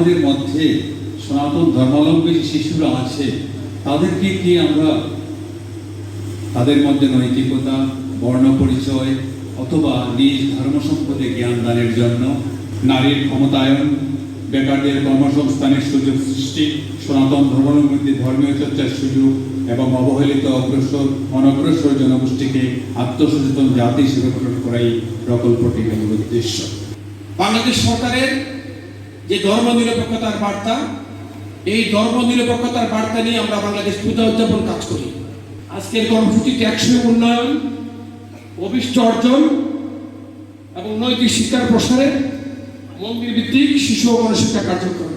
আমাদের মধ্যে সনাতন ধর্মাবলম্বী যে শিশুরা আছে তাদেরকে কি আমরা তাদের মধ্যে নৈতিকতা, বর্ণ পরিচয় অথবা নিজ ধর্ম সম্পদে জ্ঞান দানের জন্য নারীর ক্ষমতায়ন, বেকারদের কর্মসংস্থানের সুযোগ সৃষ্টি, সনাতন ধর্মাবলম্বীদের ধর্মীয় চর্চার সুযোগ এবং অবহেলিত অনগ্রসর জনগোষ্ঠীকে আত্মসচেতন জাতি হিসেবে গঠন করাই প্রকল্পটির মূল উদ্দেশ্য। বাংলাদেশ সরকারের যে ধর্ম নিরপেক্ষতার বার্তা, এই ধর্ম নিরপেক্ষতার বার্তা নিয়ে আমরা বাংলাদেশ পূজা উদযাপন কাজ করি। আজকের কর্মসূচি টেকসই উন্নয়ন, অভিষ্ট অর্জন এবং নৈতিক শিক্ষার প্রসারে মন্দির ভিত্তিক শিশু ও গণশিক্ষা কার্যক্রম।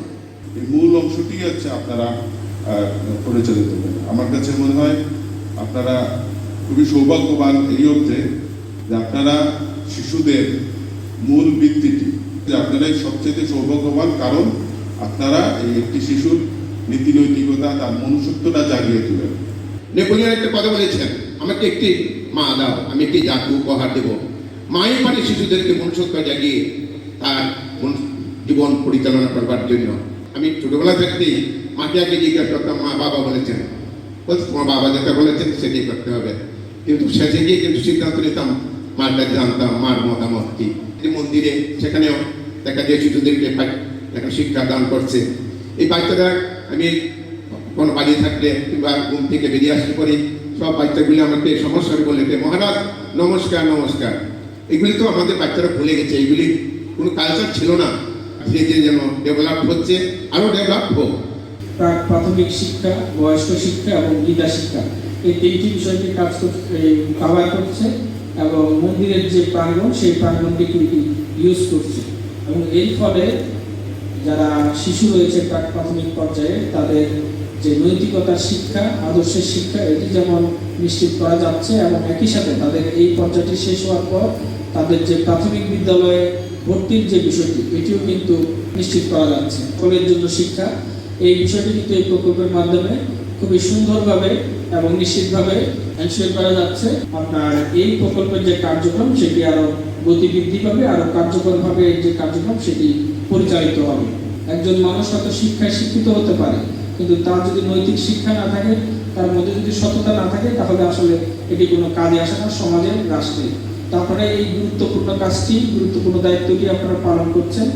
এই মূল অংশটি হচ্ছে আপনারা পরিচালিত করেন। আমার কাছে মনে হয় আপনারা খুবই সৌভাগ্যবান এই অর্থে যে আপনারা শিশুদের মূল ভিত্তিটি, যে আপনারাই সবচেয়ে সৌভাগ্যবান, কারণ আপনারা এই একটি শিশুর নীতি নৈতিকতা, তার মনুষ্যত্বটা জাগিয়ে তোলেন। নেপোলিয়ন একটা কথা বলেছেন, আমাকে একটি মা দাও, আমি একটি জাতি উপহার দেব। মাই পারে শিশুদেরকে মনুষ্যত্ব জাগিয়ে তার জীবন পরিচালনা করবার জন্য। আমি ছোটবেলা থাকতেই মাকে আগে জিজ্ঞাসা করতাম, মা বাবা বলেছেন, তোমার বাবা যেটা বলেছেন সেটাই করতে হবে। কিন্তু শেষে গিয়ে কিন্তু সিদ্ধান্ত নিতাম, মার কাছে জানতাম মার মতামত কি। মন্দিরে সেখানেও দেখা যায় শিশুদেরকে এখন শিক্ষা দান করছে। এই বাচ্চারা, আমি কোনো বাড়ি থাকলে কিংবা ঘুম থেকে বেরিয়ে আসতে পারি, সব বাচ্চাগুলি আমাকে সমস্যার বলে, মহারাজ নমস্কার নমস্কার। এগুলি তো আমাদের বাচ্চারা ভুলে গেছে, এইগুলি কোনো কালচার ছিল না। ধীরে ধীরে যেন ডেভেলপ হচ্ছে, আরও ডেভেলপ হোক। প্রাথমিক শিক্ষা, বয়স্ক শিক্ষা এবং গীতা শিক্ষা, এই তিনটি বিষয়কে কাজ কভার করছে এবং মন্দিরের যে প্রাঙ্গণ, সেই প্রাঙ্গণটিকে ইউজ করছে। এবং এর ফলে যারা শিশু রয়েছে প্রাথমিক পর্যায়ে, তাদের যে নৈতিকতার শিক্ষা, আদর্শের শিক্ষা, এটি যেমন নিশ্চিত করা যাচ্ছে এবং একই সাথে তাদের এই পর্যায়টি শেষ হওয়ার পর তাদের যে প্রাথমিক বিদ্যালয়ে ভর্তির যে বিষয়টি, এটিও কিন্তু নিশ্চিত করা যাচ্ছে। সকলের জন্য শিক্ষা, এই বিষয়টি কিন্তু এই প্রকল্পের মাধ্যমে খুবই সুন্দরভাবে এবং নিশ্চিতভাবে এনশিওর করা যাচ্ছে। আপনার এই প্রকল্পের যে কার্যক্রম, সেটি আরো গতিবৃদ্ধি পাবে, আরো কার্যকরভাবে যে কার্যক্রম সেটি পরিচালিত হবে। একজন মানুষ হয়তো শিক্ষায় শিক্ষিত হতে পারে, কিন্তু তার যদি নৈতিক শিক্ষা না থাকে, তার মধ্যে যদি সততা না থাকে, তাহলে আসলে এটি কোনো কাজে আসে না সমাজে, রাষ্ট্রে। তো আপনারা এই গুরুত্বপূর্ণ কাজটি, গুরুত্বপূর্ণ দায়িত্বটি আপনারা পালন করছেন।